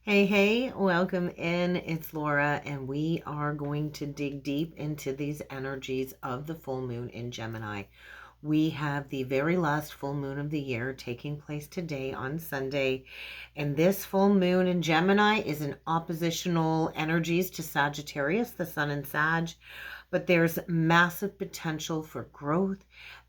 Hey, welcome in. It's Laura, and we are going to dig deep into these energies of the full moon in Gemini. We have the very last full moon of the year taking place today on Sunday, and this full moon in Gemini is in oppositional energies to Sagittarius, the sun in Sag. But there's massive potential for growth.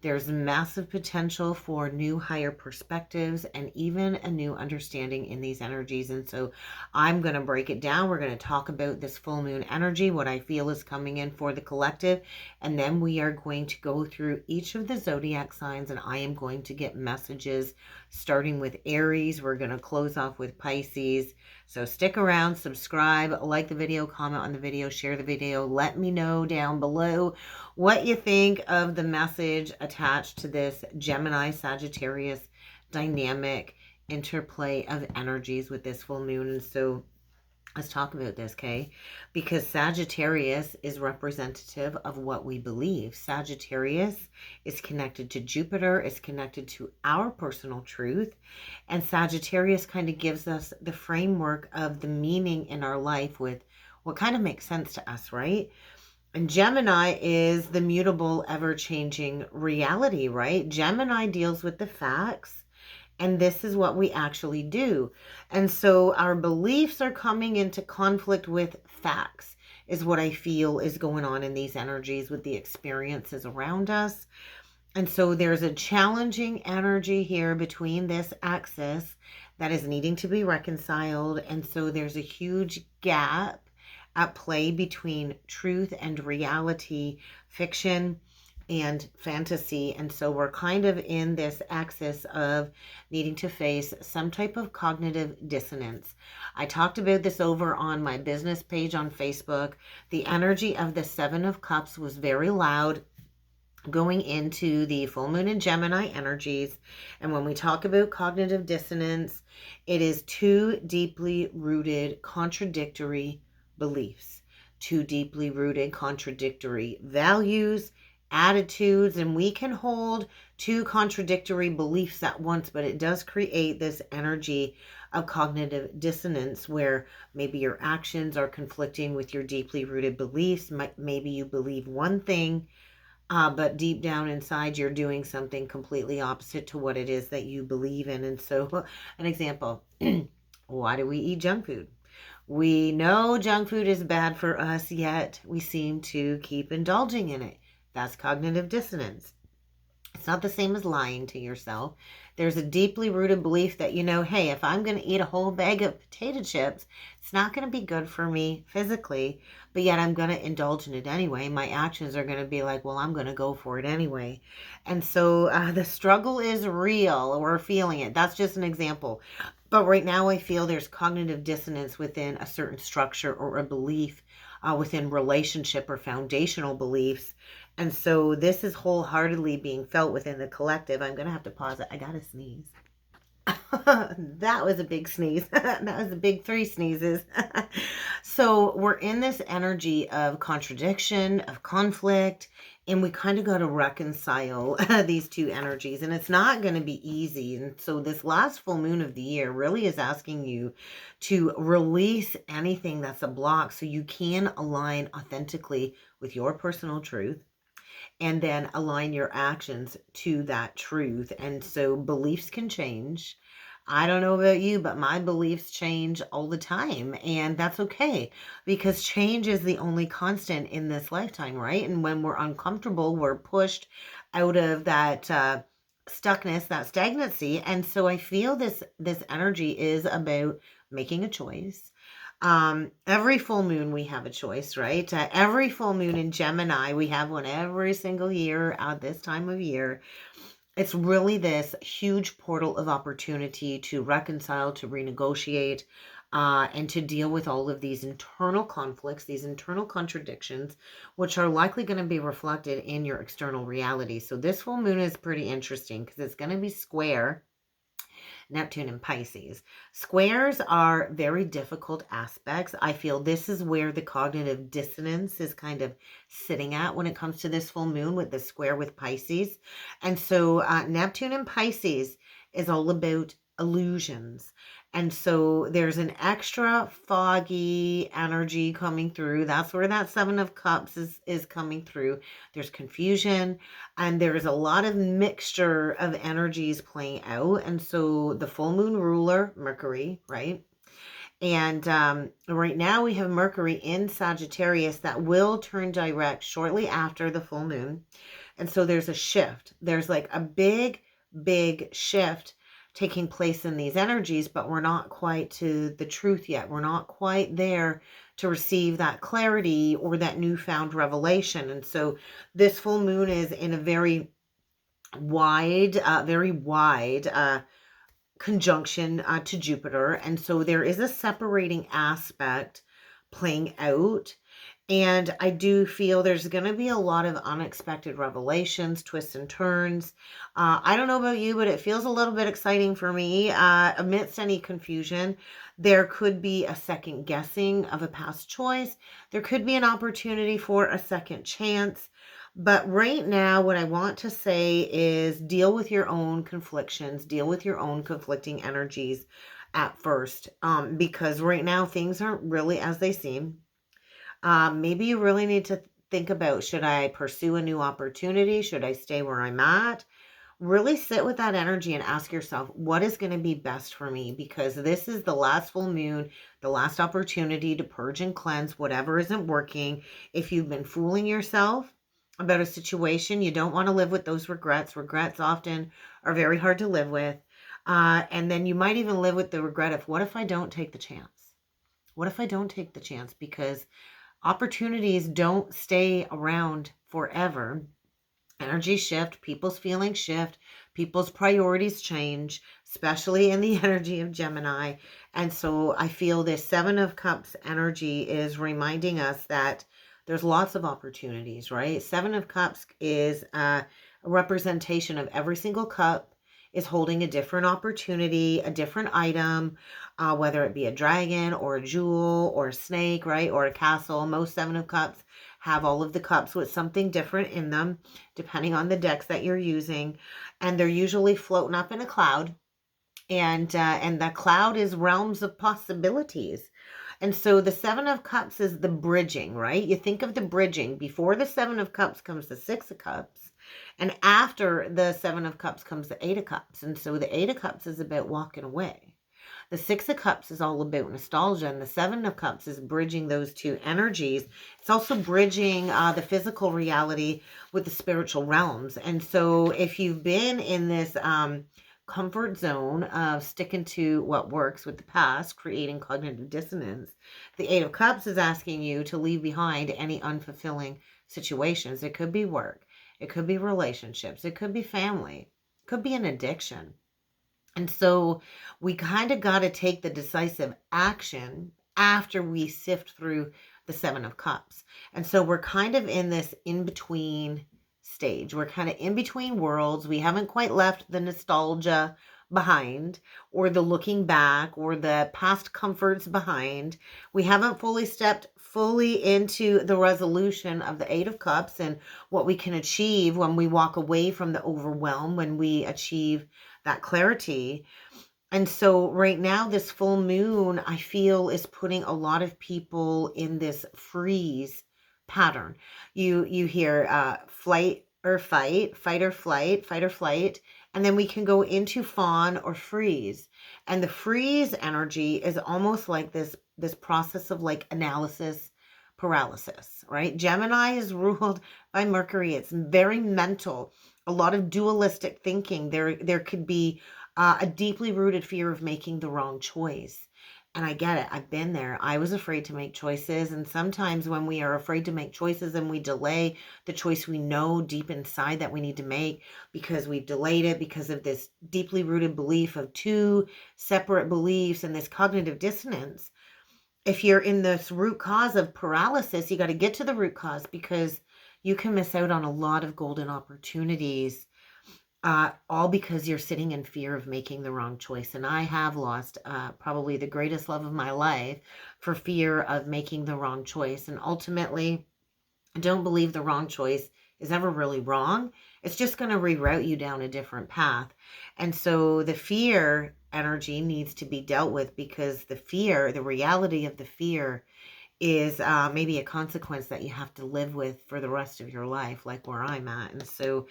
There's massive potential for new higher perspectives and even a new understanding in these energies. And so I'm going to break it down. We're going to talk about this full moon energy, what I feel is coming in for the collective. And then we are going to go through each of the zodiac signs, and I am going to get messages starting with Aries. We're going to close off with Pisces. So stick around, subscribe, like the video, comment on the video, share the video. Let me know down below what you think of the message attached to this Gemini Sagittarius dynamic interplay of energies with this full moon. And so let's talk about this, okay? Because Sagittarius is representative of what we believe. Sagittarius is connected to Jupiter, is connected to our personal truth. And Sagittarius kind of gives us the framework of the meaning in our life with what kind of makes sense to us, right? And Gemini is the mutable, ever-changing reality, right? Gemini deals with the facts. And this is what we actually do. And so our beliefs are coming into conflict with facts, is what I feel is going on in these energies with the experiences around us. And so there's a challenging energy here between this axis that is needing to be reconciled. And so there's a huge gap at play between truth and reality, fiction and fantasy. And so we're kind of in this axis of needing to face some type of cognitive dissonance. I talked about this over on my business page on Facebook. The energy of the Seven of Cups was very loud going into the full moon in Gemini energies. And when we talk about cognitive dissonance, it is two deeply rooted contradictory beliefs, two deeply rooted contradictory values, attitudes, and we can hold two contradictory beliefs at once, but it does create this energy of cognitive dissonance where maybe your actions are conflicting with your deeply rooted beliefs. Maybe you believe one thing, but deep down inside you're doing something completely opposite to what it is that you believe in. And so an example, why do we eat junk food? We know junk food is bad for us, yet we seem to keep indulging in it. That's cognitive dissonance. It's not the same as lying to yourself. There's a deeply rooted belief that, hey, if I'm going to eat a whole bag of potato chips, it's not going to be good for me physically, but yet I'm going to indulge in it anyway. My actions are going to be like, well, I'm going to go for it anyway. And so the struggle is real. We're feeling it. That's just an example. But right now I feel there's cognitive dissonance within a certain structure or a belief within relationship or foundational beliefs. And so this is wholeheartedly being felt within the collective. I'm going to have to pause it. I got to sneeze. That was a big sneeze. That was a big 3 sneezes. So we're in this energy of contradiction, of conflict, and we kind of got to reconcile these two energies, and it's not going to be easy. And so this last full moon of the year really is asking you to release anything that's a block so you can align authentically with your personal truth and then align your actions to that truth. And so beliefs can change. I don't know about you, but my beliefs change all the time, and that's okay because change is the only constant in this lifetime, right? And when we're uncomfortable, we're pushed out of that stuckness, that stagnancy. And so I feel this energy is about making a choice. Every full moon we have a choice, right? Every full moon in Gemini, we have one every single year at this time of year. It's really this huge portal of opportunity to reconcile, to renegotiate, and to deal with all of these internal conflicts, these internal contradictions, which are likely going to be reflected in your external reality. So this full moon is pretty interesting because it's going to be square Neptune and Pisces. Squares are very difficult aspects. I feel this is where the cognitive dissonance is kind of sitting at when it comes to this full moon with the square with Pisces. And so Neptune and Pisces is all about illusions. And so there's an extra foggy energy coming through. That's where that Seven of Cups is coming through. There's confusion and there's a lot of mixture of energies playing out. And so the full moon ruler, Mercury, right? And right now we have Mercury in Sagittarius that will turn direct shortly after the full moon. And so there's a shift. There's like a big, big shift taking place in these energies, but we're not quite to the truth yet. We're not quite there to receive that clarity or that newfound revelation. And so this full moon is in a very wide conjunction to Jupiter. And so there is a separating aspect playing out. And I do feel there's going to be a lot of unexpected revelations, twists and turns. I don't know about you, but it feels a little bit exciting for me. Amidst any confusion, there could be a second guessing of a past choice. There could be an opportunity for a second chance. But right now, what I want to say is deal with your own conflictions, deal with your own conflicting energies at first, because right now things aren't really as they seem. Maybe you really need to think about, should I pursue a new opportunity? Should I stay where I'm at? Really sit with that energy and ask yourself, what is going to be best for me? Because this is the last full moon, the last opportunity to purge and cleanse whatever isn't working. If you've been fooling yourself about a situation, you don't want to live with those regrets. Regrets often are very hard to live with. And then you might even live with the regret of, what if I don't take the chance? What if I don't take the chance? Because opportunities don't stay around forever. Energy shift, people's feelings shift, people's priorities change, especially in the energy of Gemini. And so I feel this Seven of Cups energy is reminding us that there's lots of opportunities, right? Seven of Cups is a representation of every single cup is holding a different opportunity, a different item, whether it be a dragon or a jewel or a snake, right? Or a castle. Most Seven of Cups have all of the cups with something different in them, depending on the decks that you're using. And they're usually floating up in a cloud. And that cloud is realms of possibilities. And so the Seven of Cups is the bridging, right? You think of the bridging. Before the Seven of Cups comes the Six of Cups. And after the Seven of Cups comes the Eight of Cups. And so the Eight of Cups is about walking away. The Six of Cups is all about nostalgia. And the Seven of Cups is bridging those two energies. It's also bridging the physical reality with the spiritual realms. And so if you've been in this comfort zone of sticking to what works with the past, creating cognitive dissonance, the Eight of Cups is asking you to leave behind any unfulfilling situations. It could be work. It could be relationships. It could be family. It could be an addiction. And so we kind of got to take the decisive action after we sift through the Seven of Cups. And so we're kind of in this in-between stage. We're kind of in between worlds. We haven't quite left the nostalgia behind or the looking back or the past comforts behind. We haven't fully stepped into the resolution of the Eight of Cups and what we can achieve when we walk away from the overwhelm, when we achieve that clarity. And so right now, this full moon, I feel, is putting a lot of people in this freeze pattern. You hear flight or fight, fight or flight, fight or flight, and then we can go into fawn or freeze. And the freeze energy is almost like this process of like analysis paralysis, right? Gemini is ruled by Mercury. It's very mental, a lot of dualistic thinking. There could be a deeply rooted fear of making the wrong choice. And I get it. I've been there. I was afraid to make choices. And sometimes when we are afraid to make choices and we delay the choice we know deep inside that we need to make because we've delayed it because of this deeply rooted belief of two separate beliefs and this cognitive dissonance. If you're in this root cause of paralysis, you got to get to the root cause because you can miss out on a lot of golden opportunities. All because you're sitting in fear of making the wrong choice. And I have lost probably the greatest love of my life for fear of making the wrong choice. And ultimately, I don't believe the wrong choice is ever really wrong. It's just going to reroute you down a different path. And so the fear energy needs to be dealt with, because the fear, the reality of the fear is maybe a consequence that you have to live with for the rest of your life, like where I'm at. And so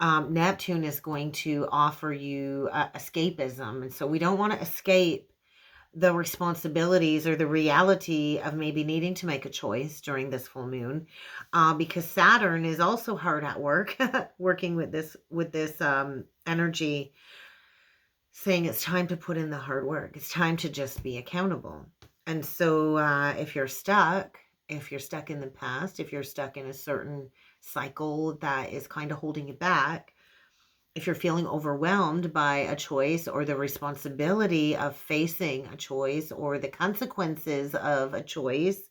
Neptune is going to offer you escapism. And so we don't want to escape the responsibilities or the reality of maybe needing to make a choice during this full moon, because Saturn is also hard at work, working with this energy, saying it's time to put in the hard work. It's time to just be accountable. And so if you're stuck in the past, if you're stuck in a certain cycle that is kind of holding you back, if you're feeling overwhelmed by a choice or the responsibility of facing a choice or the consequences of a choice,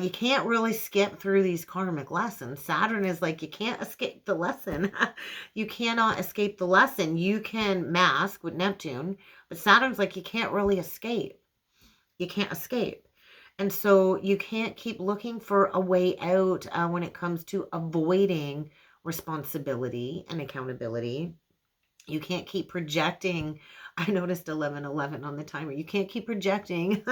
you can't really skip through these karmic lessons. Saturn is like, you can't escape the lesson. You cannot escape the lesson. You can mask with Neptune, but Saturn's like, you can't really escape. You can't escape. And so you can't keep looking for a way out when it comes to avoiding responsibility and accountability. You can't keep projecting. I noticed 11:11 on the timer. You can't keep projecting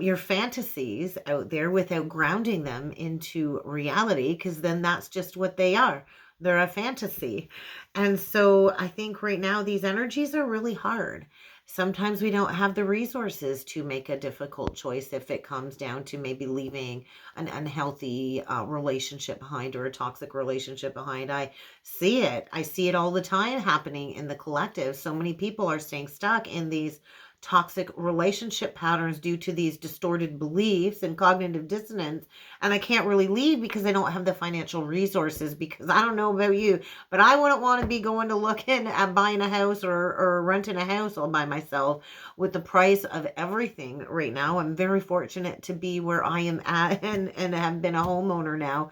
your fantasies out there without grounding them into reality, because then that's just what they are. They're a fantasy. And so I think right now these energies are really hard. Sometimes we don't have the resources to make a difficult choice if it comes down to maybe leaving an unhealthy relationship behind, or a toxic relationship behind. I see it. I see it all the time happening in the collective. So many people are staying stuck in these toxic relationship patterns due to these distorted beliefs and cognitive dissonance. And I can't really leave because I don't have the financial resources, because I don't know about you, but I wouldn't want to be going to looking at buying a house or renting a house all by myself with the price of everything right now. I'm very fortunate to be where I am at, and have been a homeowner now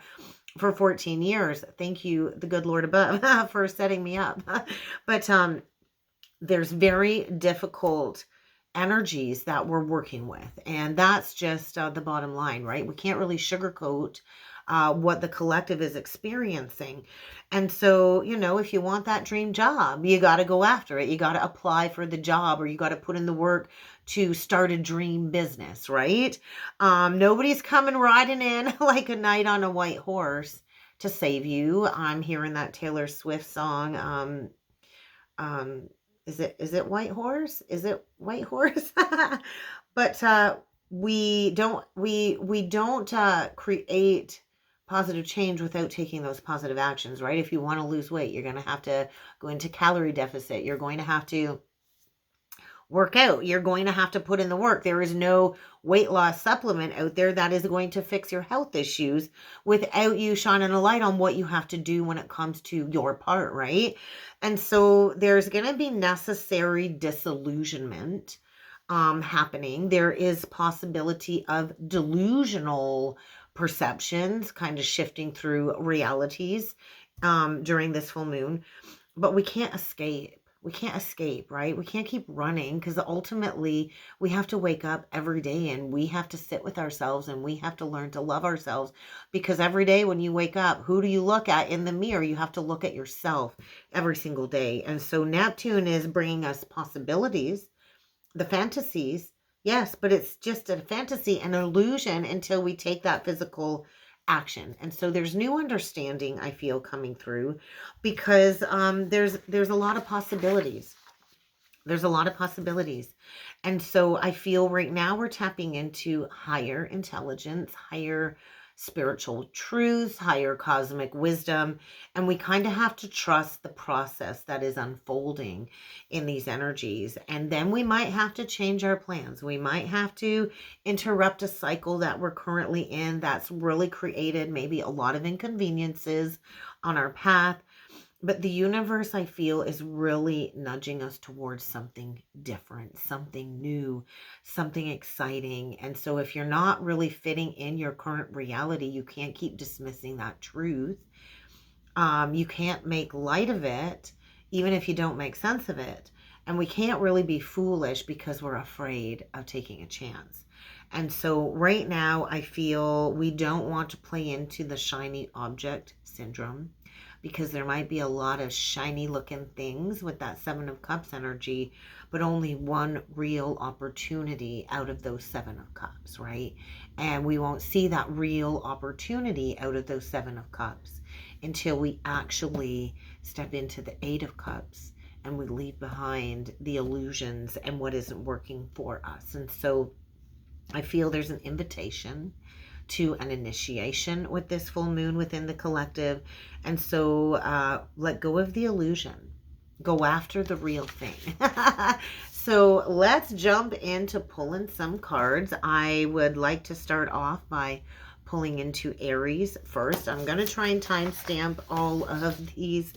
for 14 years. Thank you, the good Lord above, for setting me up. But there's very difficult energies that we're working with, and that's just the bottom line, right? We can't really sugarcoat what the collective is experiencing. And so, if you want that dream job, you got to go after it. You got to apply for the job, or you got to put in the work to start a dream business, right? Nobody's coming riding in like a knight on a white horse to save you. I'm hearing that Taylor Swift song. Is it White Horse? Is it White Horse? But we don't create positive change without taking those positive actions, right? If you want to lose weight, you're going to have to go into calorie deficit. You're going to have to work out. You're going to have to put in the work. There is no weight loss supplement out there that is going to fix your health issues without you shining a light on what you have to do when it comes to your part, right? And so there's going to be necessary disillusionment happening. There is possibility of delusional perceptions kind of shifting through realities during this full moon, but we can't escape. We can't escape, right? We can't keep running, because ultimately we have to wake up every day, and we have to sit with ourselves, and we have to learn to love ourselves, because every day when you wake up, who do you look at in the mirror? You have to look at yourself every single day. And so Neptune is bringing us possibilities, the fantasies, yes, but it's just a fantasy, an illusion, until we take that physical action. And so there's new understanding, I feel, coming through, because there's a lot of possibilities. There's a lot of possibilities. And so I feel right now we're tapping into higher intelligence, higher spiritual truths, higher cosmic wisdom, and we kind of have to trust the process that is unfolding in these energies. And then we might have to change our plans. We might have to interrupt a cycle that we're currently in that's really created maybe a lot of inconveniences on our path. But the universe, I feel, is really nudging us towards something different, something new, something exciting. And so if you're not really fitting in your current reality, you can't keep dismissing that truth. You can't make light of it, even if you don't make sense of it. And we can't really be foolish because we're afraid of taking a chance. And so right now, I feel we don't want to play into the shiny object syndrome, because there might be a lot of shiny looking things with that Seven of Cups energy, but only one real opportunity out of those Seven of Cups, right? And we won't see that real opportunity out of those Seven of Cups until we actually step into the Eight of Cups and we leave behind the illusions and what isn't working for us. And so I feel there's an invitation to an initiation with this full moon within the collective. And so let go of the illusion. Go after the real thing. So let's jump into pulling some cards. I would like to start off by pulling into Aries first. I'm going to try and timestamp all of these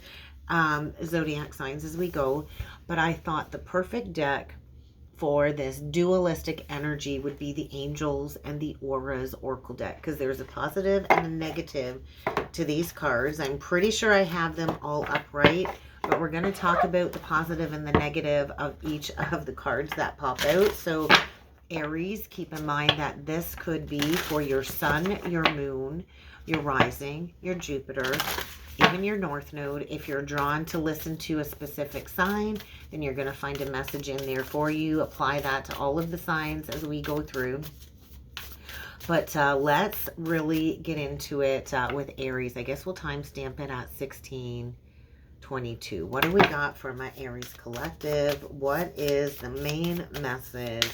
zodiac signs as we go. But I thought the perfect deck for this dualistic energy would be the Angels and the Auras Oracle deck, because there's a positive and a negative to these cards. I'm pretty sure I have them all upright, but we're going to talk about the positive and the negative of each of the cards that pop out. So Aries, keep in mind that this could be for your sun, your moon, your rising, your Jupiter, even your north node. If you're drawn to listen to a specific sign, then you're going to find a message in there for you. Apply that to all of the signs as we go through. But let's really get into it with Aries. I guess we'll timestamp it at 16:22. What do we got for my Aries collective? What is the main message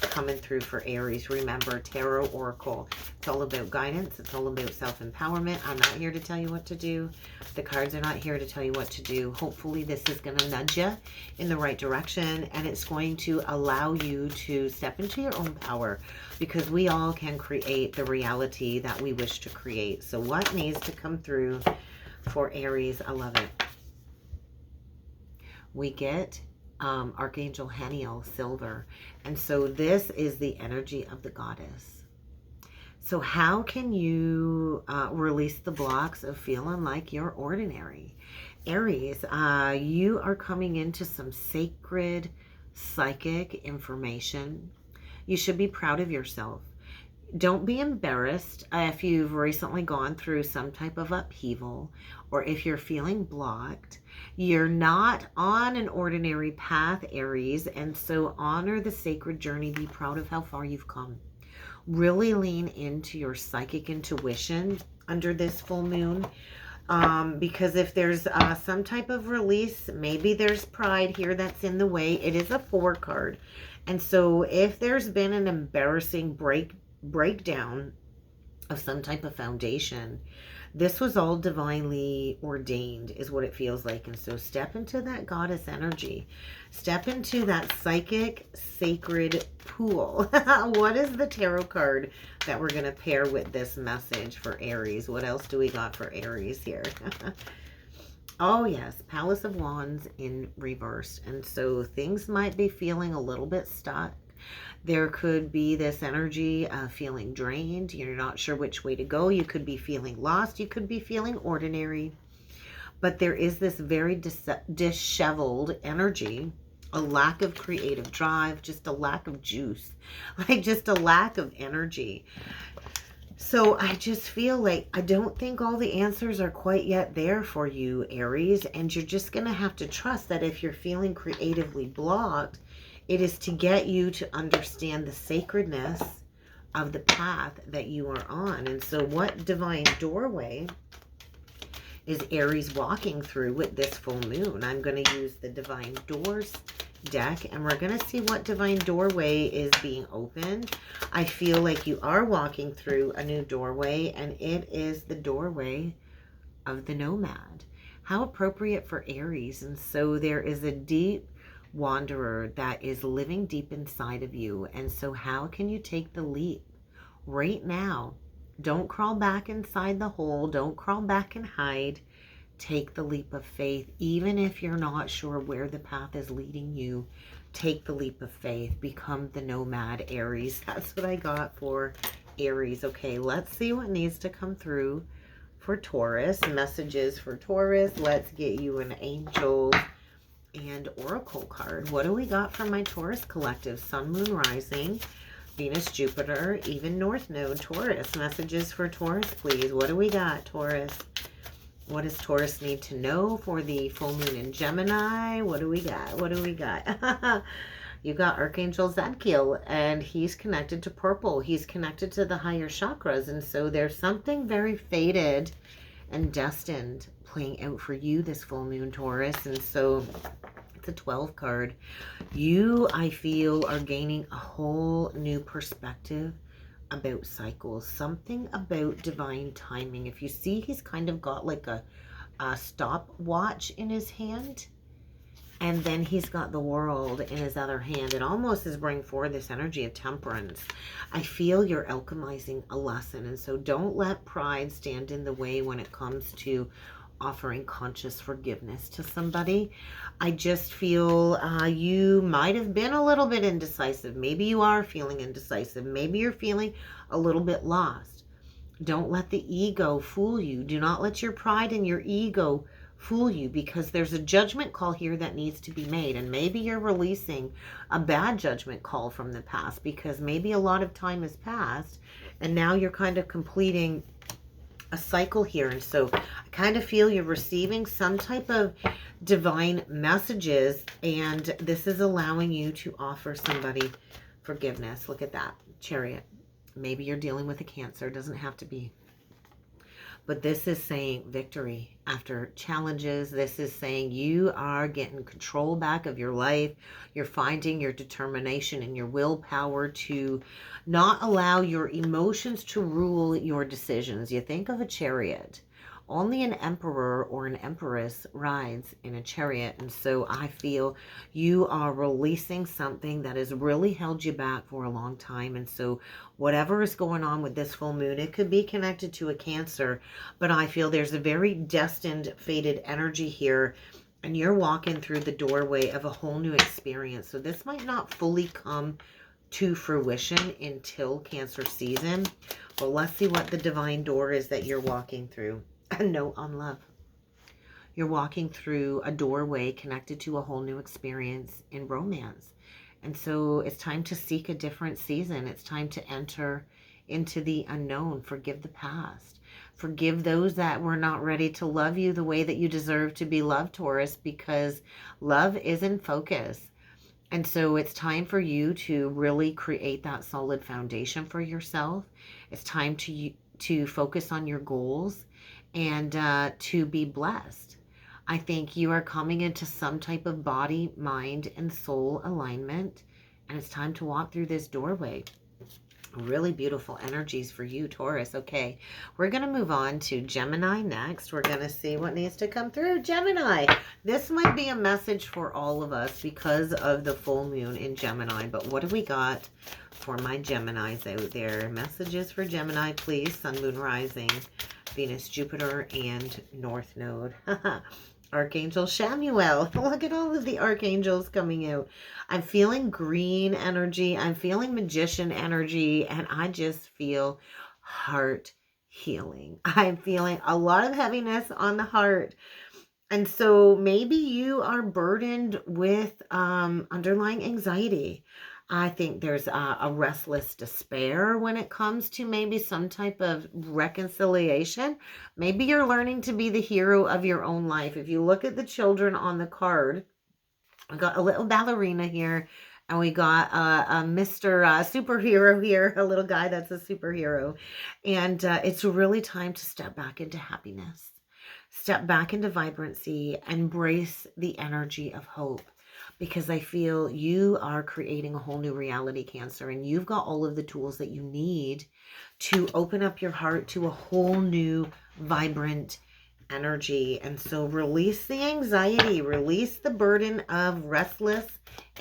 coming through for Aries? Remember, Tarot Oracle. It's all about guidance. It's all about self-empowerment. I'm not here to tell you what to do. The cards are not here to tell you what to do. Hopefully this is going to nudge you in the right direction, and it's going to allow you to step into your own power, because we all can create the reality that we wish to create. So what needs to come through for Aries? I love it. We get Archangel Haniel, silver. And so this is the energy of the goddess. So how can you release the blocks of feeling like you're ordinary? Aries, you are coming into some sacred psychic information. You should be proud of yourself. Don't be embarrassed if you've recently gone through some type of upheaval, or if you're feeling blocked. You're not on an ordinary path, Aries, and so honor the sacred journey. Be proud of how far you've come. Really lean into your psychic intuition under this full moon, because if there's some type of release, maybe there's pride here that's in the way. It is a 4 card. And so if there's been an embarrassing breakdown of some type of foundation, this was all divinely ordained, is what it feels like. And so step into that goddess energy. Step into that psychic sacred pool. What is the tarot card that we're going to pair with this message for Aries? What else do we got for Aries here? Oh yes, Palace of Wands in reverse. And so things might be feeling a little bit stuck. There could be this energy of feeling drained. You're not sure which way to go. You could be feeling lost. You could be feeling ordinary. But there is this very disheveled energy, a lack of creative drive, just a lack of juice, like just a lack of energy. So I just feel like I don't think all the answers are quite yet there for you, Aries. And you're just going to have to trust that if you're feeling creatively blocked, it is to get you to understand the sacredness of the path that you are on. And so what divine doorway is Aries walking through with this full moon? I'm going to use the Divine Doors deck, and we're going to see what divine doorway is being opened. I feel like you are walking through a new doorway, and it is the doorway of the nomad. How appropriate for Aries. And so there is a deep wanderer that is living deep inside of you. And so how can you take the leap right now? Don't crawl back inside the hole. Don't crawl back and hide. Take the leap of faith. Even if you're not sure where the path is leading you, take the leap of faith. Become the nomad, Aries. That's what I got for Aries. Okay, let's see what needs to come through for Taurus. Messages for Taurus. Let's get you an angel and oracle card. What do we got for my Taurus collective? Sun, Moon, Rising, Venus, Jupiter, even North Node, Taurus. Messages for Taurus, please. What do we got, Taurus? What does Taurus need to know for the full moon in Gemini? What do we got? What do we got? You got Archangel Zadkiel, and he's connected to purple. He's connected to the higher chakras. And so there's something very fated and destined playing out for you this full moon, Taurus. And so it's a 12 card. You, I feel, are gaining a whole new perspective about cycles, something about divine timing. If you see, he's kind of got like a stopwatch in his hand, and then he's got the world in his other hand. It almost is bringing forward this energy of temperance. I feel you're alchemizing a lesson, and so don't let pride stand in the way when it comes to offering conscious forgiveness to somebody. I just feel you might have been a little bit indecisive. Maybe you are feeling indecisive. Maybe you're feeling a little bit lost. Don't let the ego fool you. Do not let your pride and your ego fool you, because there's a judgment call here that needs to be made. And maybe you're releasing a bad judgment call from the past, because maybe a lot of time has passed and now you're kind of completing a cycle here. And so I kind of feel you're receiving some type of divine messages, and this is allowing you to offer somebody forgiveness. Look at that, Chariot. Maybe you're dealing with a Cancer. It doesn't have to be. But this is saying victory after challenges. This is saying you are getting control back of your life. You're finding your determination and your willpower to not allow your emotions to rule your decisions. You think of a chariot. Only an emperor or an empress rides in a chariot. And so I feel you are releasing something that has really held you back for a long time. And so whatever is going on with this full moon, it could be connected to a Cancer, but I feel there's a very destined, fated energy here, and you're walking through the doorway of a whole new experience. So this might not fully come to fruition until Cancer season, but let's see what the divine door is that you're walking through. A note on love. You're walking through a doorway connected to a whole new experience in romance. And so it's time to seek a different season. It's time to enter into the unknown. Forgive the past. Forgive those that were not ready to love you the way that you deserve to be loved, Taurus, because love is in focus. And so it's time for you to really create that solid foundation for yourself. It's time to focus on your goals and to be blessed. I think you are coming into some type of body, mind, and soul alignment, and it's time to walk through this doorway. Really beautiful energies for you, Taurus. Okay, we're going to move on to Gemini next. We're going to see what needs to come through. Gemini, this might be a message for all of us because of the full moon in Gemini, but what do we got for my Geminis out there? Messages for Gemini, please. Sun, Moon, Rising, Venus, Jupiter, and North Node. Archangel Shamuel. Look at all of the archangels coming out. I'm feeling green energy. I'm feeling magician energy. And I just feel heart healing. I'm feeling a lot of heaviness on the heart. And so maybe you are burdened with underlying anxiety. I think there's a restless despair when it comes to maybe some type of reconciliation. Maybe you're learning to be the hero of your own life. If you look at the children on the card, I got a little ballerina here, and we got a Mr. Superhero here, a little guy that's a superhero. And it's really time to step back into happiness, step back into vibrancy, embrace the energy of hope. Because I feel you are creating a whole new reality, Cancer, and you've got all of the tools that you need to open up your heart to a whole new, vibrant energy. And so release the anxiety, release the burden of restless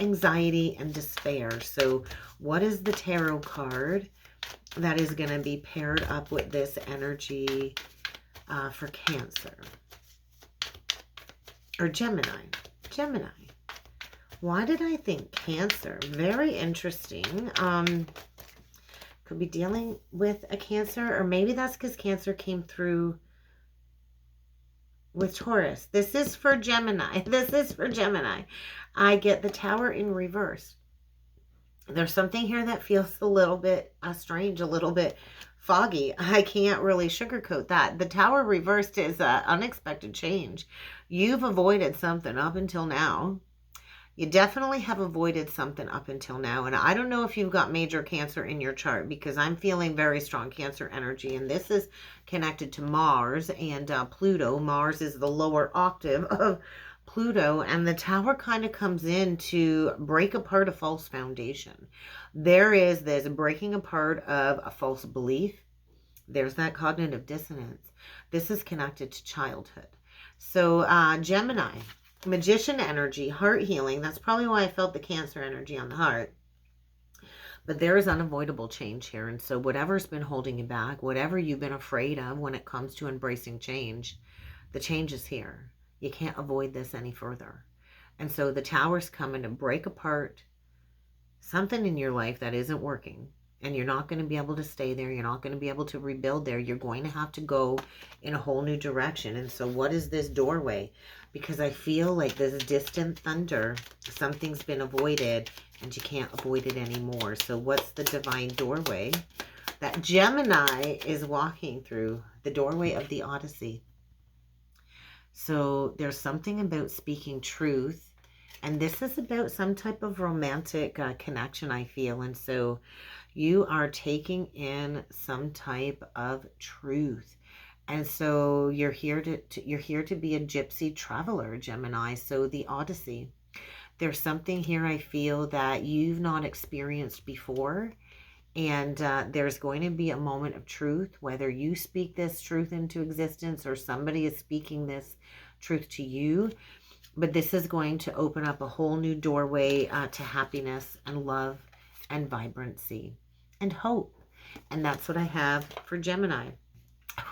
anxiety and despair. So what is the tarot card that is going to be paired up with this energy for Cancer? Or Gemini. Gemini. Why did I think Cancer? Very interesting. Could be dealing with a Cancer, or maybe that's because Cancer came through with Taurus. This is for Gemini. This is for Gemini. I get the Tower in reverse. There's something here that feels a little bit strange, a little bit foggy. I can't really sugarcoat that. The Tower reversed is unexpected change. You've avoided something up until now. You definitely have avoided something up until now. And I don't know if you've got major Cancer in your chart, because I'm feeling very strong Cancer energy. And this is connected to Mars and Pluto. Mars is the lower octave of Pluto. And the Tower kind of comes in to break apart a false foundation. There is this breaking apart of a false belief. There's that cognitive dissonance. This is connected to childhood. So Gemini, Magician energy, heart healing. That's probably why I felt the Cancer energy on the heart. But there is unavoidable change here. And so whatever's been holding you back, whatever you've been afraid of when it comes to embracing change, the change is here. You can't avoid this any further. And so the Tower's coming to break apart something in your life that isn't working. And you're not going to be able to stay there. You're not going to be able to rebuild there. You're going to have to go in a whole new direction. And so what is this doorway? Because I feel like this distant thunder, something's been avoided and you can't avoid it anymore. So what's the divine doorway that Gemini is walking through? The doorway of the Odyssey. So there's something about speaking truth. And this is about some type of romantic connection, I feel. And so you are taking in some type of truth. And so you're here to be a gypsy traveler, Gemini. So the Odyssey. There's something here I feel that you've not experienced before. And there's going to be a moment of truth, whether you speak this truth into existence or somebody is speaking this truth to you. But this is going to open up a whole new doorway to happiness and love and vibrancy and hope. And that's what I have for Gemini.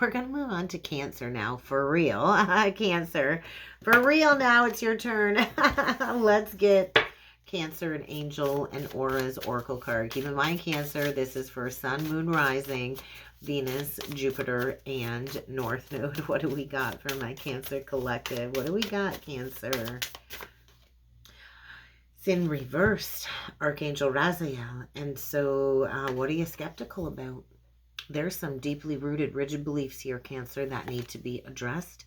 We're going to move on to Cancer now, for real. Cancer, for real now, it's your turn. Let's get Cancer and Angel and Aura's Oracle card. Keep in mind, Cancer, this is for Sun, Moon, Rising, Venus, Jupiter, and North Node. What do we got for my Cancer collective? What do we got, Cancer? It's in reversed, Archangel Raziel. And so what are you skeptical about? There's some deeply rooted, rigid beliefs here, Cancer, that need to be addressed.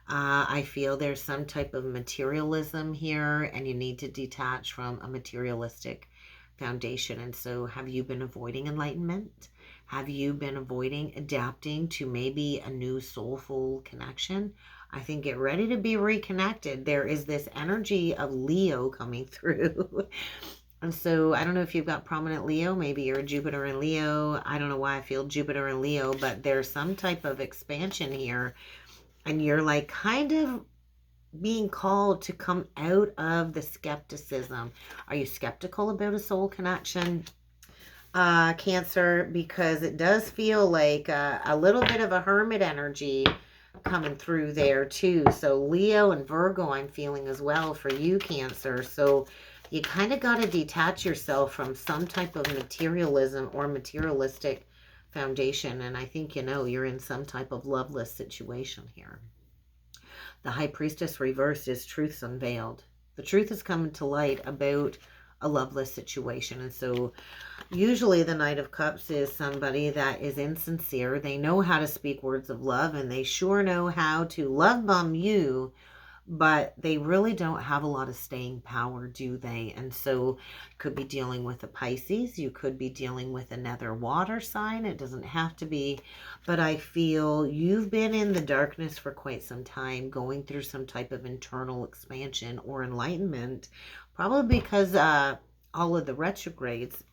I feel there's some type of materialism here, and you need to detach from a materialistic foundation. And so have you been avoiding enlightenment? Have you been avoiding adapting to maybe a new soulful connection? I think get ready to be reconnected. There is this energy of Leo coming through. And so I don't know if you've got prominent Leo. Maybe you're a Jupiter in Leo. I don't know why I feel Jupiter in Leo, but there's some type of expansion here. And you're like kind of being called to come out of the skepticism. Are you skeptical about a soul connection, Cancer? Because it does feel like a little bit of a hermit energy coming through there too. So Leo and Virgo I'm feeling as well for you, Cancer. So you kind of got to detach yourself from some type of materialism or materialistic foundation. And I think, you know, you're in some type of loveless situation here. The High Priestess reversed is truths unveiled. The truth is coming to light about a loveless situation. And so usually the Knight of Cups is somebody that is insincere. They know how to speak words of love, and they sure know how to love bomb you, but they really don't have a lot of staying power, do they? And so could be dealing with a Pisces. You could be dealing with another water sign. It doesn't have to be. But I feel you've been in the darkness for quite some time, going through some type of internal expansion or enlightenment, probably because all of the retrogrades.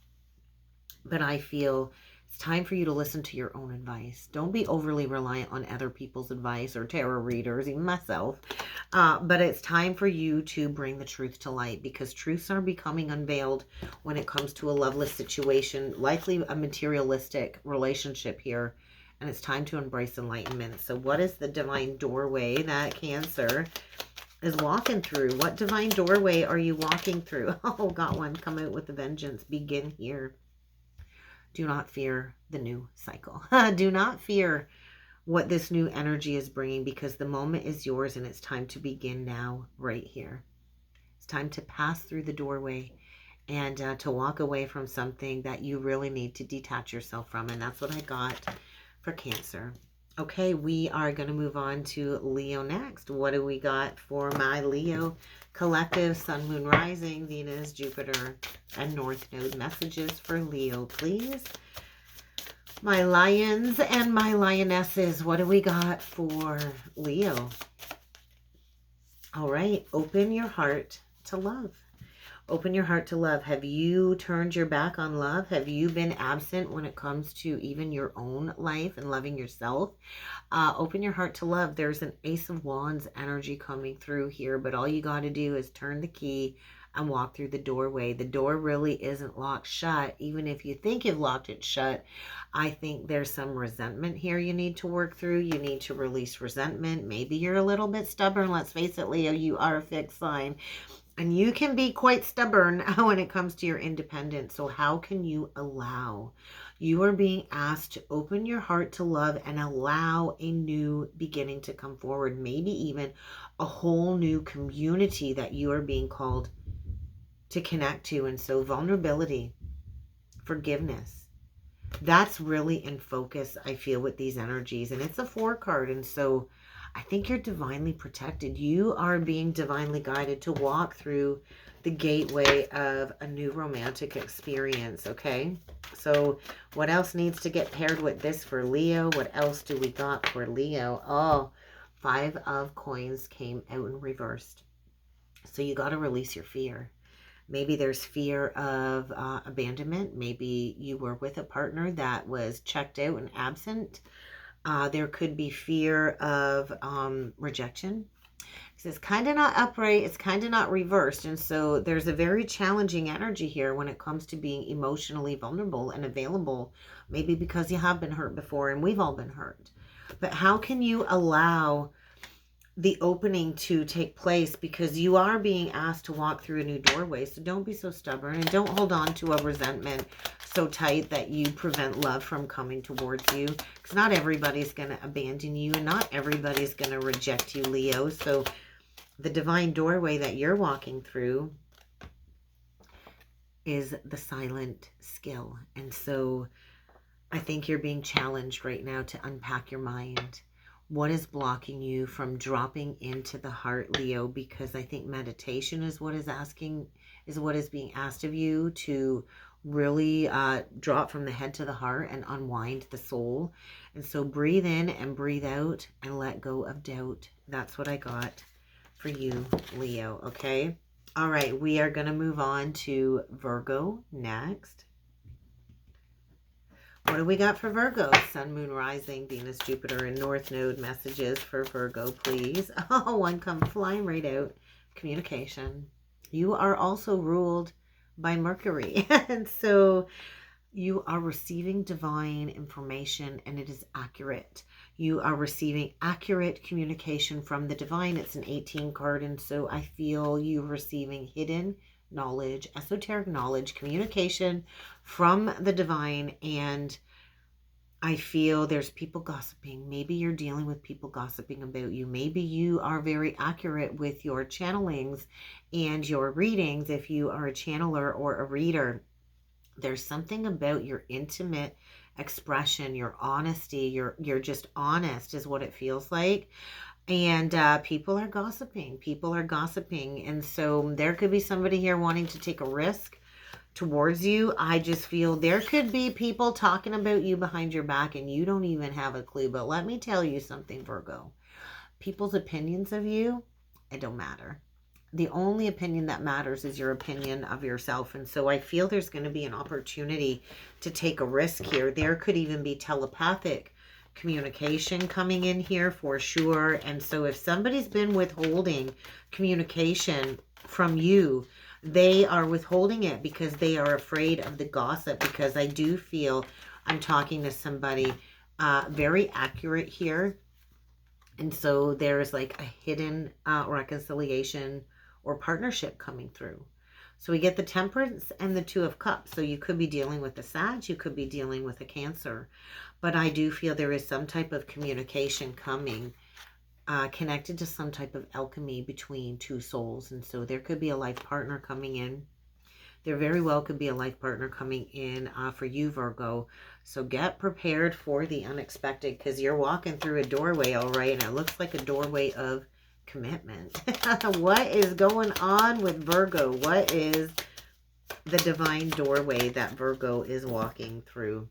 But I feel it's time for you to listen to your own advice. Don't be overly reliant on other people's advice or tarot readers, even myself. But it's time for you to bring the truth to light, because truths are becoming unveiled when it comes to a loveless situation, likely a materialistic relationship here. And it's time to embrace enlightenment. So what is the divine doorway that Cancer is walking through? What divine doorway are you walking through? Oh, got one. Come out with a vengeance. Begin here. Do not fear the new cycle. Do not fear what this new energy is bringing, because the moment is yours and it's time to begin now, right here. It's time to pass through the doorway and to walk away from something that you really need to detach yourself from. And that's what I got for Cancer. Okay, we are going to move on to Leo next. What do we got for my Leo collective? Sun, Moon, Rising, Venus, Jupiter, and North Node. Messages for Leo, please. My lions and my lionesses, what do we got for Leo? All right, open your heart to love. Open your heart to love. Have you turned your back on love? Have you been absent when it comes to even your own life and loving yourself? Open your heart to love. There's an Ace of Wands energy coming through here, but all you got to do is turn the key and walk through the doorway. The door really isn't locked shut. Even if you think you've locked it shut, I think there's some resentment here you need to work through. You need to release resentment. Maybe you're a little bit stubborn. Let's face it, Leo, you are a fixed sign. And you can be quite stubborn when it comes to your independence. So how can you allow? You are being asked to open your heart to love and allow a new beginning to come forward. Maybe even a whole new community that you are being called to connect to. And so vulnerability, forgiveness, that's really in focus, I feel, with these energies. And it's a 4 card. And so I think you're divinely protected. You are being divinely guided to walk through the gateway of a new romantic experience, okay? So what else needs to get paired with this for Leo? What else do we got for Leo? Oh, 5 of Coins came out and reversed. So you got to release your fear. Maybe there's fear of abandonment. Maybe you were with a partner that was checked out and absent. There could be fear of rejection. It's kind of not upright. It's kind of not reversed. And so there's a very challenging energy here when it comes to being emotionally vulnerable and available. Maybe because you have been hurt before, and we've all been hurt. But how can you allow the opening to take place? Because you are being asked to walk through a new doorway. So don't be so stubborn, and don't hold on to a resentment so tight that you prevent love from coming towards you. Because not everybody's going to abandon you, and not everybody's going to reject you, Leo. So the divine doorway that you're walking through is the silent skill. And so I think you're being challenged right now to unpack your mind. What is blocking you from dropping into the heart, Leo? Because I think meditation is what is being asked of you, to really drop from the head to the heart and unwind the soul. And so breathe in and breathe out and let go of doubt. That's what I got for you, Leo, okay? All right, we are going to move on to Virgo next. What do we got for Virgo? Sun, Moon, Rising, Venus, Jupiter, and North Node. Messages for Virgo, please. Oh, one come flying right out. Communication. You are also ruled by Mercury. And so you are receiving divine information, and it is accurate. You are receiving accurate communication from the divine. It's an 18 card, and so I feel you receiving hidden knowledge, esoteric knowledge, communication from the divine. And I feel there's people gossiping. Maybe you're dealing with people gossiping about you. Maybe you are very accurate with your channelings and your readings if you are a channeler or a reader. There's something about your intimate expression, your honesty, you're just honest is what it feels like. And people are gossiping. People are gossiping. And so there could be somebody here wanting to take a risk towards you. I just feel there could be people talking about you behind your back and you don't even have a clue. But let me tell you something, Virgo. People's opinions of you, it don't matter. The only opinion that matters is your opinion of yourself. And so I feel there's going to be an opportunity to take a risk here. There could even be telepathic communication coming in here for sure. And so if somebody's been withholding communication from you, they are withholding it because they are afraid of the gossip. Because I do feel I'm talking to somebody very accurate here. And so there's like a hidden reconciliation or partnership coming through. So we get the Temperance and the Two of Cups. So you could be dealing with a Sag, you could be dealing with a Cancer. But I do feel there is some type of communication coming, connected to some type of alchemy between two souls. And so there could be a life partner coming in There very well could be a life partner coming in for you, Virgo. So get prepared for the unexpected, because you're walking through a doorway, all right, and it looks like a doorway of commitment. What is going on with Virgo? What is the divine doorway that Virgo is walking through?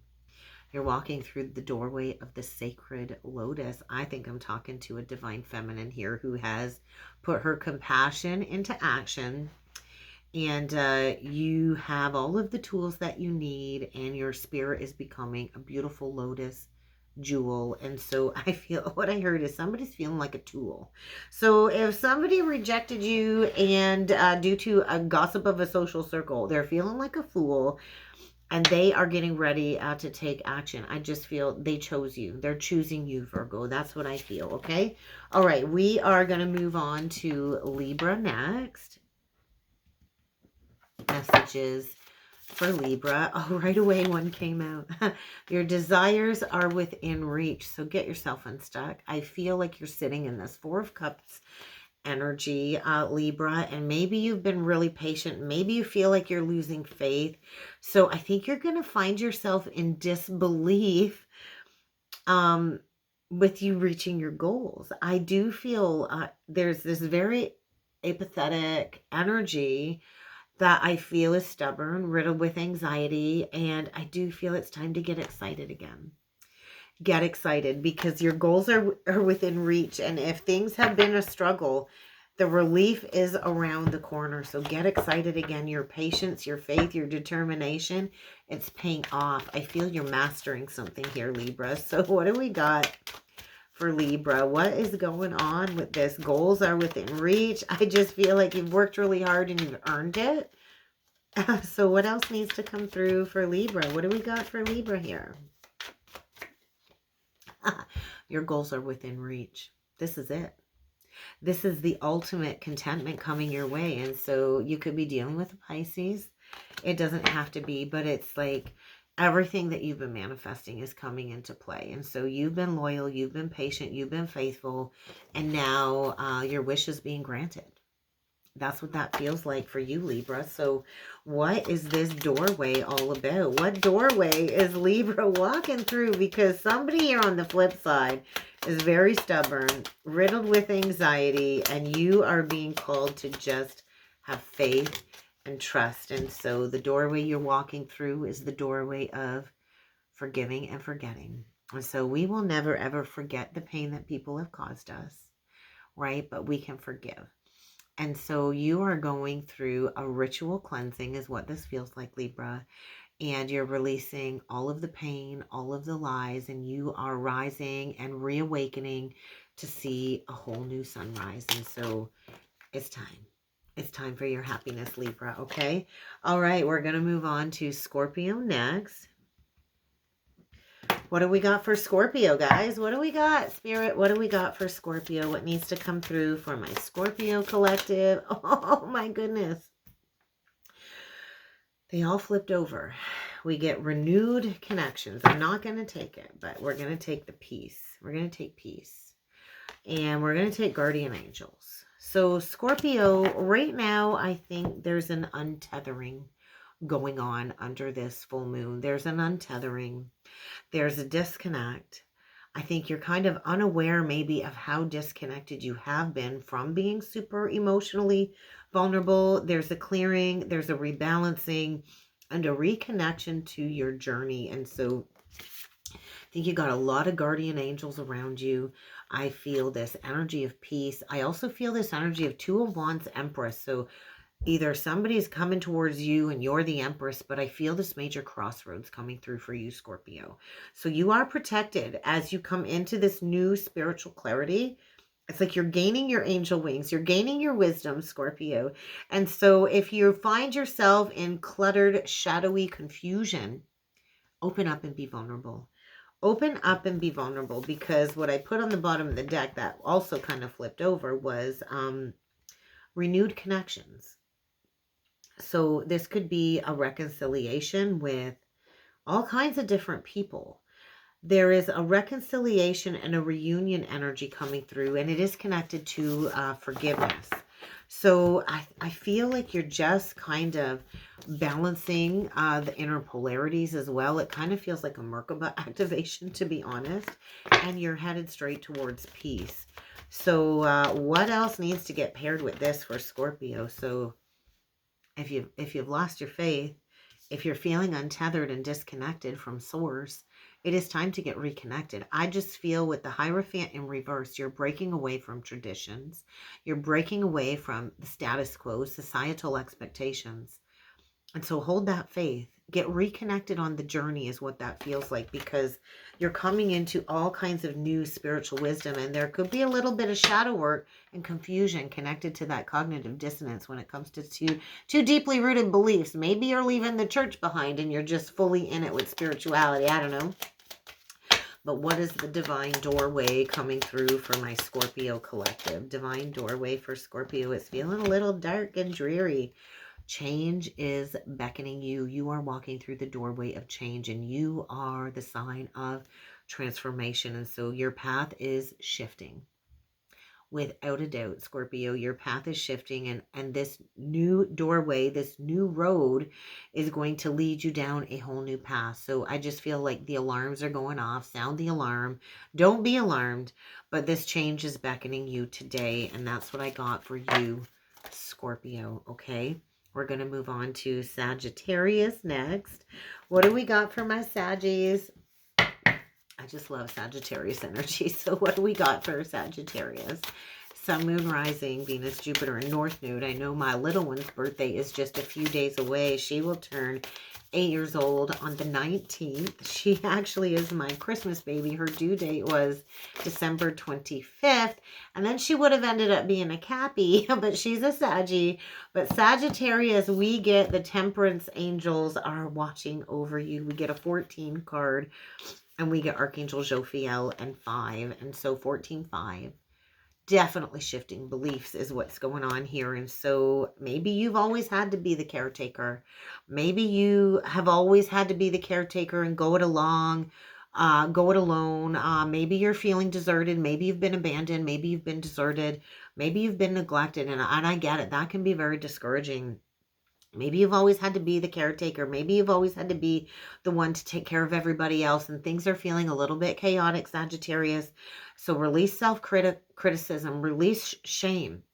You're walking through the doorway of the sacred lotus. I think I'm talking to a divine feminine here who has put her compassion into action. And you have all of the tools that you need, and your spirit is becoming a beautiful lotus jewel. And so I feel, what I heard is somebody's feeling like a tool. So if somebody rejected you and due to a gossip of a social circle, they're feeling like a fool, and they are getting ready to take action. I just feel they chose you. They're choosing you, Virgo. That's what I feel, okay? All right, we are going to move on to Libra next. Messages for Libra. Oh, right away one came out. Your desires are within reach, so get yourself unstuck. I feel like you're sitting in this Four of Cups energy, Libra, and maybe you've been really patient. Maybe you feel like you're losing faith. So I think you're going to find yourself in disbelief with you reaching your goals. I do feel there's this very apathetic energy that I feel is stubborn, riddled with anxiety, and I do feel it's time to get excited again. Get excited, because your goals are within reach, and if things have been a struggle, the relief is around the corner. So get excited again. Your patience, your faith, your determination, it's paying off. I feel you're mastering something here, Libra. So what do we got for Libra? What is going on with this? Goals are within reach. I just feel like you've worked really hard and you've earned it. So what else needs to come through for Libra? What do we got for Libra here? Your goals are within reach. This is it. This is the ultimate contentment coming your way. And so you could be dealing with a Pisces. It doesn't have to be, but it's like everything that you've been manifesting is coming into play. And so you've been loyal, you've been patient, you've been faithful, and now your wish is being granted. That's what that feels like for you, Libra. So what is this doorway all about? What doorway is Libra walking through? Because somebody here on the flip side is very stubborn, riddled with anxiety, and you are being called to just have faith and trust. And so the doorway you're walking through is the doorway of forgiving and forgetting. And so we will never, ever forget the pain that people have caused us, right? But we can forgive. And so you are going through a ritual cleansing is what this feels like, Libra. And you're releasing all of the pain, all of the lies, and you are rising and reawakening to see a whole new sunrise. And so it's time. It's time for your happiness, Libra, okay? All right, we're going to move on to Scorpio next. What do we got for Scorpio, guys? What do we got, Spirit? What do we got for Scorpio? What needs to come through for my Scorpio collective? Oh, my goodness. They all flipped over. We get renewed connections. I'm not going to take it, but we're going to take the peace. We're going to take peace. And we're going to take guardian angels. So Scorpio, right now, I think there's an untethering going on under this full moon. There's an untethering. There's a disconnect. I think you're kind of unaware maybe of how disconnected you have been from being super emotionally vulnerable. There's a clearing, there's a rebalancing, and a reconnection to your journey. And so I think you got a lot of guardian angels around you. I feel this energy of peace. I also feel this energy of Two of Wands, Empress. So either somebody's coming towards you and you're the Empress, but I feel this major crossroads coming through for you, Scorpio. So you are protected as you come into this new spiritual clarity. It's like you're gaining your angel wings. You're gaining your wisdom, Scorpio. And so if you find yourself in cluttered, shadowy confusion, open up and be vulnerable. Open up and be vulnerable, because what I put on the bottom of the deck that also kind of flipped over was renewed connections. So this could be a reconciliation with all kinds of different people. There is a reconciliation and a reunion energy coming through, and it is connected to forgiveness. So I feel like you're just kind of balancing the inner polarities as well. It kind of feels like a Merkaba activation, to be honest. And you're headed straight towards peace. So what else needs to get paired with this for Scorpio? So if you've lost your faith, if you're feeling untethered and disconnected from source, it is time to get reconnected. I just feel with the Hierophant in reverse, you're breaking away from traditions. You're breaking away from the status quo, societal expectations. And so hold that faith. Get reconnected on the journey is what that feels like, because you're coming into all kinds of new spiritual wisdom, and there could be a little bit of shadow work and confusion connected to that cognitive dissonance when it comes to two deeply rooted beliefs. Maybe you're leaving the church behind and you're just fully in it with spirituality. I don't know. But what is the divine doorway coming through for my Scorpio collective? Divine doorway for Scorpio. It's feeling a little dark and dreary. Change is beckoning you. You are walking through the doorway of change, and you are the sign of transformation. And so your path is shifting. Without a doubt, Scorpio, your path is shifting, and this new doorway, this new road is going to lead you down a whole new path. So I just feel like the alarms are going off. Sound the alarm. Don't be alarmed, but this change is beckoning you today, and that's what I got for you, Scorpio, okay? We're going to move on to Sagittarius next. What do we got for my Saggies? I just love Sagittarius energy. So what do we got for Sagittarius? Sun, Moon, Rising, Venus, Jupiter, and North Node. I know my little one's birthday is just a few days away. She will turn 8 years old on the 19th. She actually is my Christmas baby. Her due date was December 25th. And then she would have ended up being a Cappy, but she's a Saggy. But Sagittarius, we get the Temperance angels are watching over you. We get a 14 card. And we get Archangel Jophiel and 5. And so 14-5. Definitely shifting beliefs is what's going on here. And so maybe you've always had to be the caretaker. Maybe you have always had to be the caretaker and go it along, go it alone. Maybe you're feeling deserted. Maybe you've been abandoned. Maybe you've been deserted. Maybe you've been neglected. And I get it. That can be very discouraging. Maybe you've always had to be the caretaker. Maybe you've always had to be the one to take care of everybody else, and things are feeling a little bit chaotic, Sagittarius. So release self-criticism, release shame,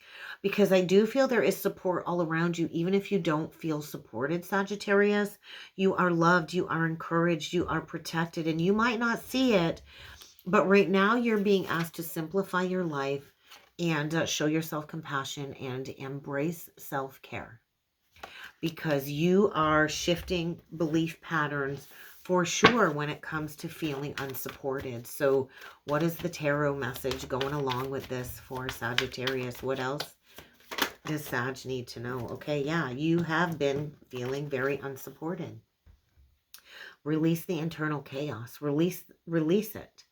because I do feel there is support all around you. Even if you don't feel supported, Sagittarius, you are loved, you are encouraged, you are protected, and you might not see it, but right now you're being asked to simplify your life and show yourself compassion and embrace self-care, because you are shifting belief patterns for sure when it comes to feeling unsupported. So what is the tarot message going along with this for Sagittarius? What else does Sag need to know? Okay, yeah, you have been feeling very unsupported. Release the internal chaos. Release it.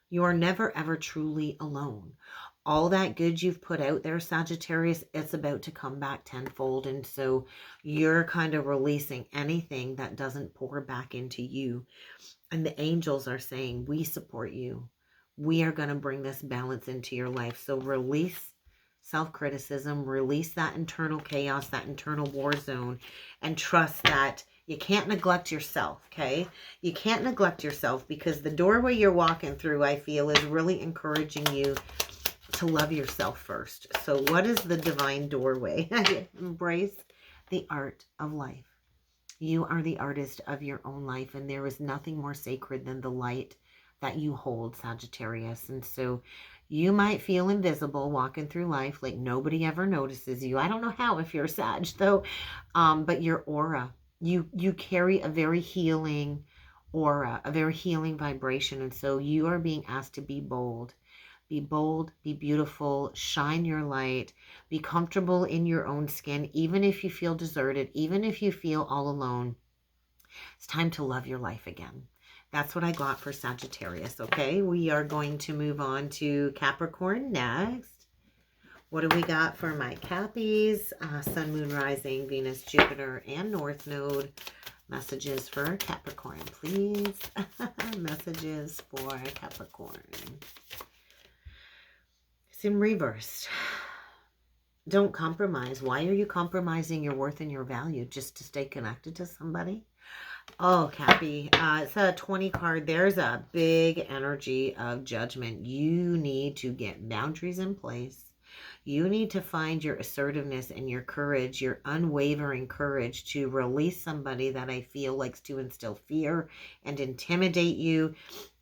You are never, ever truly alone. All that good you've put out there, Sagittarius, it's about to come back tenfold. And so you're kind of releasing anything that doesn't pour back into you. And the angels are saying, we support you. We are going to bring this balance into your life. So release self-criticism, release that internal chaos, that internal war zone, and trust that you can't neglect yourself, okay? You can't neglect yourself, because the doorway you're walking through, I feel, is really encouraging you to love yourself first. So what is the divine doorway? Embrace the art of life. You are the artist of your own life, and there is nothing more sacred than the light that you hold, Sagittarius. And so you might feel invisible walking through life, like nobody ever notices you. I don't know how if you're a Sag, though, but your aura, you carry a very healing aura, a very healing vibration. And so you are being asked to be bold. Be bold, be beautiful, shine your light, be comfortable in your own skin, even if you feel deserted, even if you feel all alone. It's time to love your life again. That's what I got for Sagittarius, okay? We are going to move on to Capricorn next. What do we got for my Cappies? Sun, Moon, Rising, Venus, Jupiter, and North Node. Messages for Capricorn, please. Messages for Capricorn. It's in reverse. Don't compromise. Why are you compromising your worth and your value just to stay connected to somebody? Oh, Cappy, it's a 20 card. There's a big energy of judgment. You need to get boundaries in place. You need to find your assertiveness and your courage, your unwavering courage to release somebody that I feel likes to instill fear and intimidate you.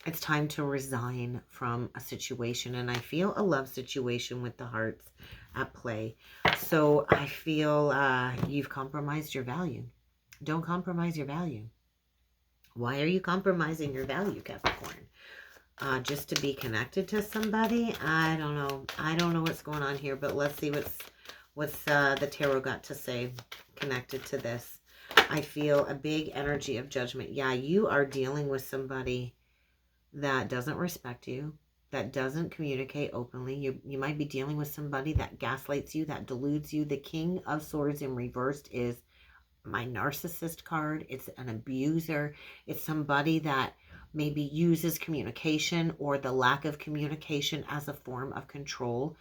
It's time to resign from a situation. And I feel a love situation with the hearts at play. So I feel you've compromised your value. Don't compromise your value. Why are you compromising your value, Capricorn? Just to be connected to somebody? I don't know. I don't know what's going on here, but let's see what's the tarot got to say connected to this. I feel a big energy of judgment. Yeah, you are dealing with somebody that doesn't respect you, that doesn't communicate openly. You might be dealing with somebody that gaslights you, that deludes you. The King of Swords in reversed is my narcissist card. It's an abuser. It's somebody that maybe uses communication or the lack of communication as a form of control.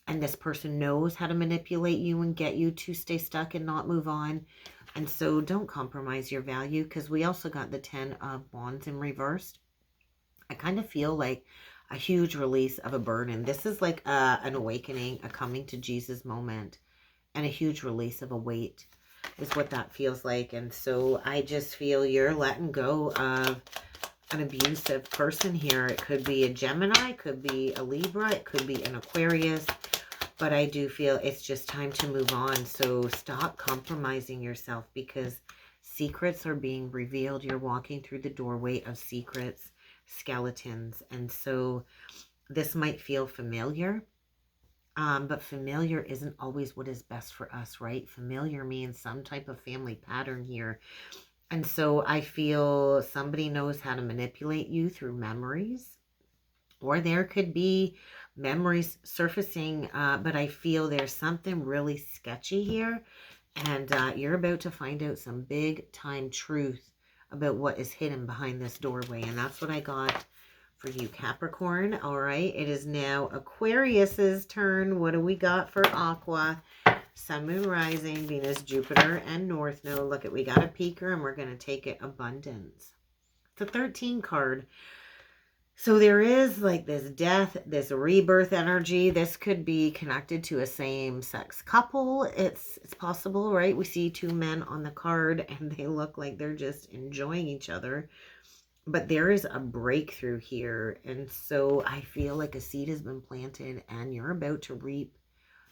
And this person knows how to manipulate you and get you to stay stuck and not move on. And so don't compromise your value, because we also got the 10 of Wands in reversed. I kind of feel like a huge release of a burden. This is like an awakening, a coming to Jesus moment, and a huge release of a weight is what that feels like. And so I just feel you're letting go of an abusive person here. It could be a Gemini, it could be a Libra, it could be an Aquarius, but I do feel it's just time to move on. So stop compromising yourself, because secrets are being revealed. You're walking through the doorway of secrets, skeletons, and so this might feel familiar. But familiar isn't always what is best for us, right? Familiar means some type of family pattern here. And so I feel somebody knows how to manipulate you through memories, or there could be memories surfacing, but I feel there's something really sketchy here, and you're about to find out some big time truth about what is hidden behind this doorway. And that's what I got for you, Capricorn. All right, it is now Aquarius's turn. What do we got for Aqua? Sun, Moon, Rising, Venus, Jupiter, and North Node. Look at, we got a peeker, and we're going to take it Abundance. It's a 13 card. So there is like this death, this rebirth energy. This could be connected to a same-sex couple. It's possible, right? We see two men on the card, and they look like they're just enjoying each other. But there is a breakthrough here. And so I feel like a seed has been planted, and you're about to reap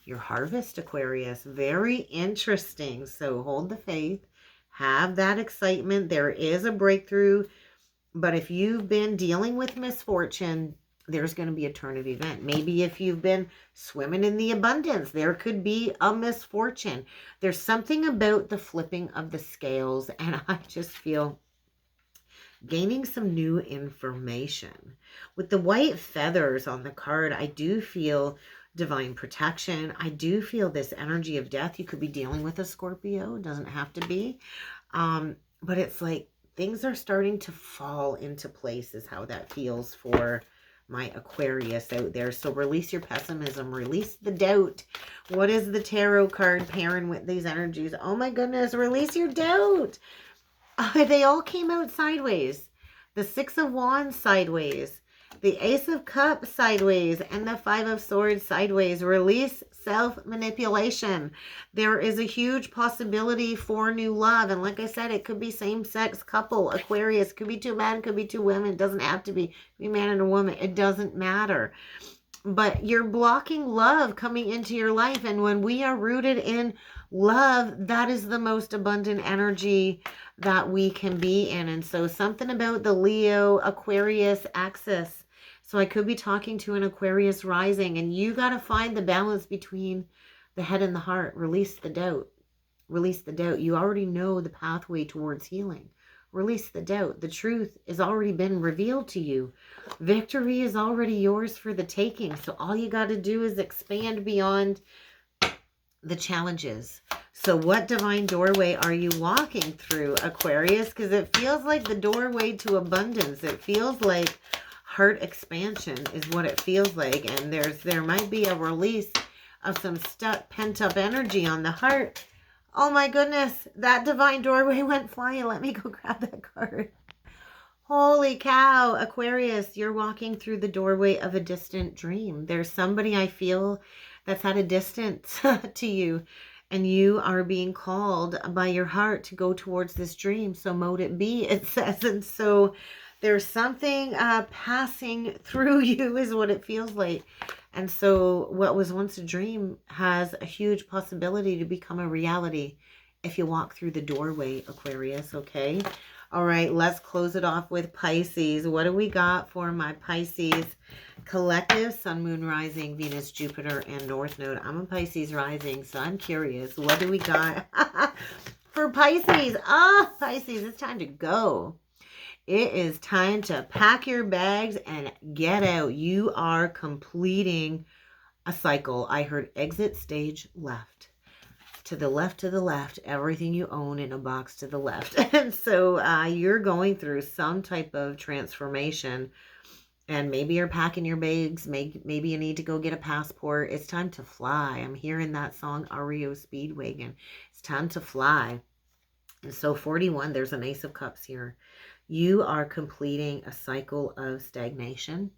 your harvest, Aquarius. Very interesting. So hold the faith. Have that excitement. There is a breakthrough. But if you've been dealing with misfortune, there's going to be a turn of event. Maybe if you've been swimming in the abundance, there could be a misfortune. There's something about the flipping of the scales, and I just feel gaining some new information. With the white feathers on the card, I do feel divine protection. I do feel this energy of death. You could be dealing with a Scorpio. It doesn't have to be. But it's like things are starting to fall into place is how that feels for my Aquarius out there. So release your pessimism. Release the doubt. What is the tarot card pairing with these energies? Oh my goodness. Release your doubt. They all came out sideways. The Six of Wands sideways. The Ace of Cups sideways. And the Five of Swords sideways. Release self-manipulation. There is a huge possibility for new love. And like I said, it could be same-sex couple. Aquarius. Could be two men. Could be two women. It doesn't have to be. It could be a man and a woman. It doesn't matter. But you're blocking love coming into your life. And when we are rooted in love, that is the most abundant energy that we can be in. And so something about the Leo Aquarius axis. So I could be talking to an Aquarius rising, and you got to find the balance between the head and the heart. Release the doubt. Release the doubt. You already know the pathway towards healing. Release the doubt. The truth has already been revealed to you. Victory is already yours for the taking. So all you got to do is expand beyond the challenges. So what divine doorway are you walking through, Aquarius? Because it feels like the doorway to abundance. It feels like heart expansion is what it feels like. And there might be a release of some stuck, pent-up energy on the heart. Oh my goodness, that divine doorway went flying. Let me go grab that card. Holy cow, Aquarius, you're walking through the doorway of a distant dream. There's somebody I feel that's at a distance to you, and you are being called by your heart to go towards this dream. So mote it be, it says. And so there's something passing through you is what it feels like. And so what was once a dream has a huge possibility to become a reality if you walk through the doorway, Aquarius, okay? All right, let's close it off with Pisces. What do we got for my Pisces collective? Sun, Moon, Rising, Venus, Jupiter, and North Node. I'm a Pisces rising, so I'm curious. What do we got for Pisces? Pisces, it's time to go. It is time to pack your bags and get out. You are completing a cycle. I heard exit stage left. To the left, to the left. Everything you own in a box to the left. And so you're going through some type of transformation. And maybe you're packing your bags. Maybe you need to go get a passport. It's time to fly. I'm hearing that song, REO Speedwagon. It's time to fly. And so 41, there's an Ace of Cups here. You are completing a cycle of stagnation.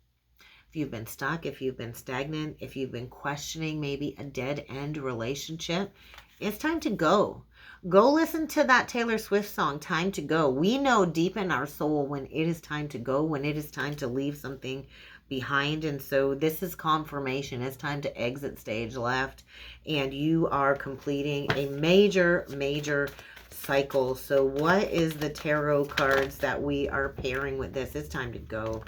If you've been stuck, if you've been stagnant, if you've been questioning maybe a dead-end relationship, it's time to go. Go listen to that Taylor Swift song, Time to Go. We know deep in our soul when it is time to go, when it is time to leave something behind. And so this is confirmation. It's time to exit stage left. And you are completing a major cycle. So what is the tarot cards that we are pairing with this? It's time to go.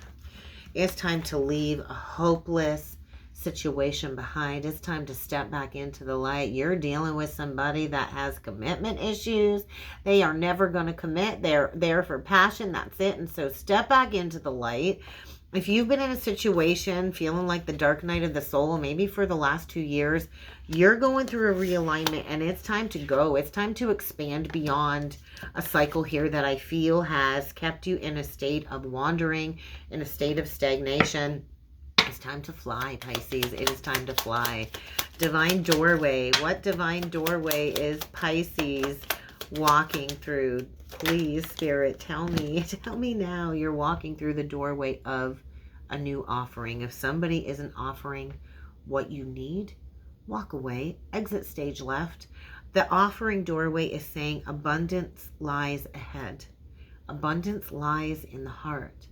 It's time to leave a hopeless situation behind. It's time to step back into the light. You're dealing with somebody that has commitment issues. They are never going to commit. They're there for passion. That's it. And so step back into the light. If you've been in a situation feeling like the dark night of the soul, maybe for the last 2 years, you're going through a realignment and it's time to go. It's time to expand beyond a cycle here that I feel has kept you in a state of wandering, in a state of stagnation. It's time to fly, Pisces. It is time to fly. Divine doorway. What divine doorway is Pisces walking through? Please, Spirit, tell me now. You're walking through the doorway of a new offering. If somebody isn't offering what you need, walk away. Exit stage left. The offering doorway is saying abundance lies ahead. Abundance lies in the heart.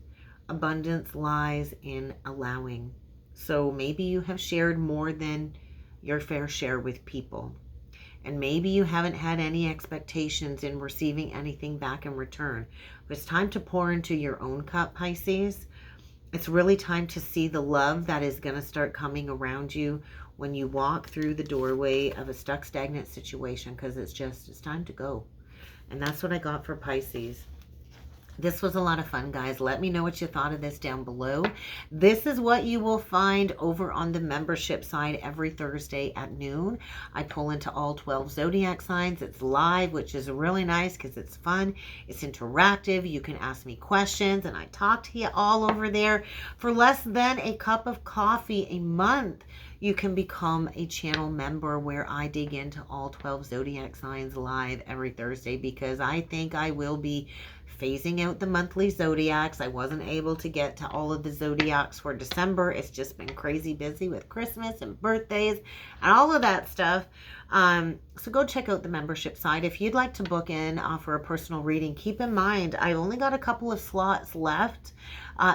Abundance lies in allowing. So maybe you have shared more than your fair share with people. And maybe you haven't had any expectations in receiving anything back in return. But it's time to pour into your own cup, Pisces. It's really time to see the love that is going to start coming around you when you walk through the doorway of a stuck, stagnant situation, because it's time to go. And that's what I got for Pisces. This was a lot of fun, guys. Let me know what you thought of this down below. This is what you will find over on the membership side every Thursday at noon. I pull into all 12 zodiac signs. It's live, which is really nice because it's fun. It's interactive. You can ask me questions, and I talk to you all over there. For less than a cup of coffee a month, you can become a channel member where I dig into all 12 zodiac signs live every Thursday, because I think I will be phasing out the monthly zodiacs. I wasn't able to get to all of the zodiacs for December. It's just been crazy busy with Christmas and birthdays and all of that stuff. So go check out the membership side. If you'd like to book in for a personal reading, keep in mind, I've only got a couple of slots left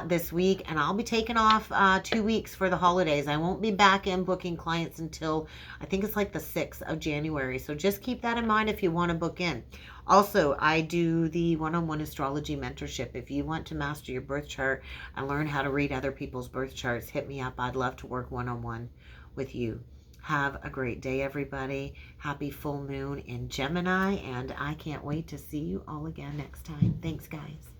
this week, and I'll be taking off 2 weeks for the holidays. I won't be back in booking clients until I think it's like the 6th of January. So just keep that in mind if you want to book in. Also, I do the one-on-one astrology mentorship. If you want to master your birth chart and learn how to read other people's birth charts, hit me up. I'd love to work one-on-one with you. Have a great day, everybody. Happy full moon in Gemini, and I can't wait to see you all again next time. Thanks, guys.